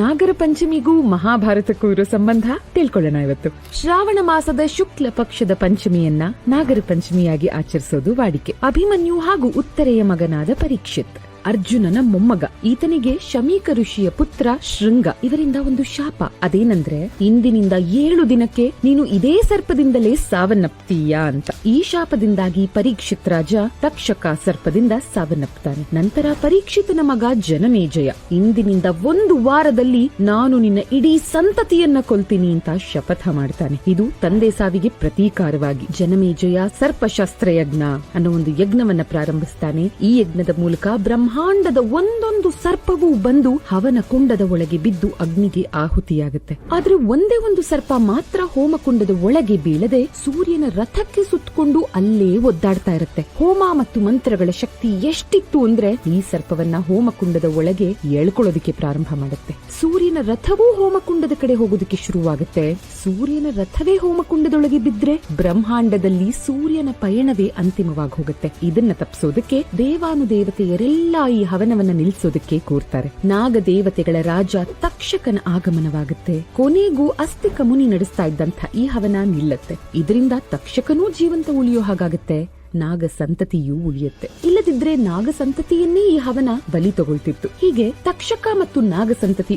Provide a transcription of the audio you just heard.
ನಾಗರ ಪಂಚಮಿಗೂ ಮಹಾಭಾರತಕ್ಕೂ ಇರೋ ಸಂಬಂಧ ತಿಳ್ಕೊಳ್ಳೋಣ ಇವತ್ತು. ಶ್ರಾವಣ ಮಾಸದ ಶುಕ್ಲ ಪಕ್ಷದ ಪಂಚಮಿಯನ್ನ ನಾಗರ ಪಂಚಮಿಯಾಗಿ ಆಚರಿಸೋದು ವಾಡಿಕೆ. ಅಭಿಮನ್ಯು ಹಾಗೂ ಉತ್ತರೆಯ ಮಗನಾದ ಪರೀಕ್ಷಿತ್ ಅರ್ಜುನನ ಮೊಮ್ಮಗ. ಈತನಿಗೆ ಶಮೀಕ ಋಷಿಯ ಪುತ್ರ ಶೃಂಗ ಇವರಿಂದ ಒಂದು ಶಾಪ. ಅದೇನಂದ್ರೆ ಇಂದಿನಿಂದ 7 ದಿನಕ್ಕೆ ನೀನು ಇದೇ ಸರ್ಪದಿಂದಲೇ ಸಾವನ್ನಪ್ತೀಯಾ ಅಂತ. ಈ ಶಾಪದಿಂದಾಗಿ ಪರೀಕ್ಷಿತ್ ರಾಜ ತಕ್ಷಕ ಸರ್ಪದಿಂದ ಸಾವನ್ನಪ್ತಾನೆ. ನಂತರ ಪರೀಕ್ಷಿತನ ಮಗ ಜನಮೇಜಯ ಇಂದಿನಿಂದ 1 ವಾರದಲ್ಲಿ ನಾನು ನಿನ್ನ ಇಡೀ ಸಂತತಿಯನ್ನ ಕೊಲ್ತೀನಿ ಅಂತ ಶಪಥ ಮಾಡ್ತಾನೆ. ಇದು ತಂದೆ ಸಾವಿಗೆ ಪ್ರತೀಕಾರವಾಗಿ ಜನಮೇಜಯ ಸರ್ಪಶಾಸ್ತ್ರ ಯಜ್ಞ ಅನ್ನೋ ಒಂದು ಯಜ್ಞವನ್ನ ಪ್ರಾರಂಭಿಸ್ತಾನೆ. ಈ ಯಜ್ಞದ ಮೂಲಕ ಬ್ರಹ್ಮಾಂಡದ ಒಂದೊಂದು ಸರ್ಪವೂ ಬಂದು ಹವನ ಕುಂಡದ ಒಳಗೆ ಬಿದ್ದು ಅಗ್ನಿಗೆ ಆಹುತಿಯಾಗುತ್ತೆ. ಆದ್ರೆ ಒಂದೇ ಒಂದು ಸರ್ಪ ಮಾತ್ರ ಹೋಮಕುಂಡದ ಒಳಗೆ ಬೀಳದೆ ಸೂರ್ಯನ ರಥಕ್ಕೆ ಸುತ್ತಕೊಂಡು ಅಲ್ಲೇ ಒದ್ದಾಡ್ತಾ ಇರುತ್ತೆ. ಹೋಮ ಮತ್ತು ಮಂತ್ರಗಳ ಶಕ್ತಿ ಎಷ್ಟಿತ್ತು ಅಂದ್ರೆ ಈ ಸರ್ಪವನ್ನ ಹೋಮಕುಂಡದ ಒಳಗೆ ಎಳ್ಕೊಳ್ಳೋದಕ್ಕೆ ಪ್ರಾರಂಭ ಮಾಡುತ್ತೆ. ಸೂರ್ಯನ ರಥವೂ ಹೋಮಕುಂಡದ ಕಡೆ ಹೋಗೋದಕ್ಕೆ ಶುರುವಾಗುತ್ತೆ. ಸೂರ್ಯನ ರಥವೇ ಹೋಮಕುಂಡದೊಳಗೆ ಬಿದ್ರೆ ಬ್ರಹ್ಮಾಂಡದಲ್ಲಿ ಸೂರ್ಯನ ಪಯಣವೇ ಅಂತಿಮವಾಗಿ ಹೋಗುತ್ತೆ. ಇದನ್ನ ತಪ್ಪಿಸೋದಕ್ಕೆ ದೇವಾನುದೇವತೆಯರೆಲ್ಲ ಈ ಹವನವನ್ನ ನಿಲ್ಲಿಸೋದಕ್ಕೆ ಕೋರ್ತಾರೆ. ನಾಗ ದೇವತೆಗಳ ರಾಜ ತಕ್ಷಕನ ಆಗಮನವಾಗುತ್ತೆ. ಕೊನೆಗೂ ಅಸ್ತಿಕ ಮುನಿ ನಡೆಸ್ತಾ ಇದ್ದಂಥ ಈ ಹವನ ನಿಲ್ಲತ್ತೆ. ಇದರಿಂದ ತಕ್ಷಕನೂ ಜೀವಂತ ಉಳಿಯೋ ಹಾಗಾಗುತ್ತೆ. ನಾಗ ಸಂತತಿಯೂ ಉಳಿಯುತ್ತೆ. ಇಲ್ಲದಿದ್ರೆ ನಾಗ ಸಂತತಿಯನ್ನೇ ಈ ಹವನ ಬಲಿ ತಗೊಳ್ತಿತ್ತು. ಹೀಗೆ ತಕ್ಷಕ ಮತ್ತು ನಾಗ ಸಂತತಿ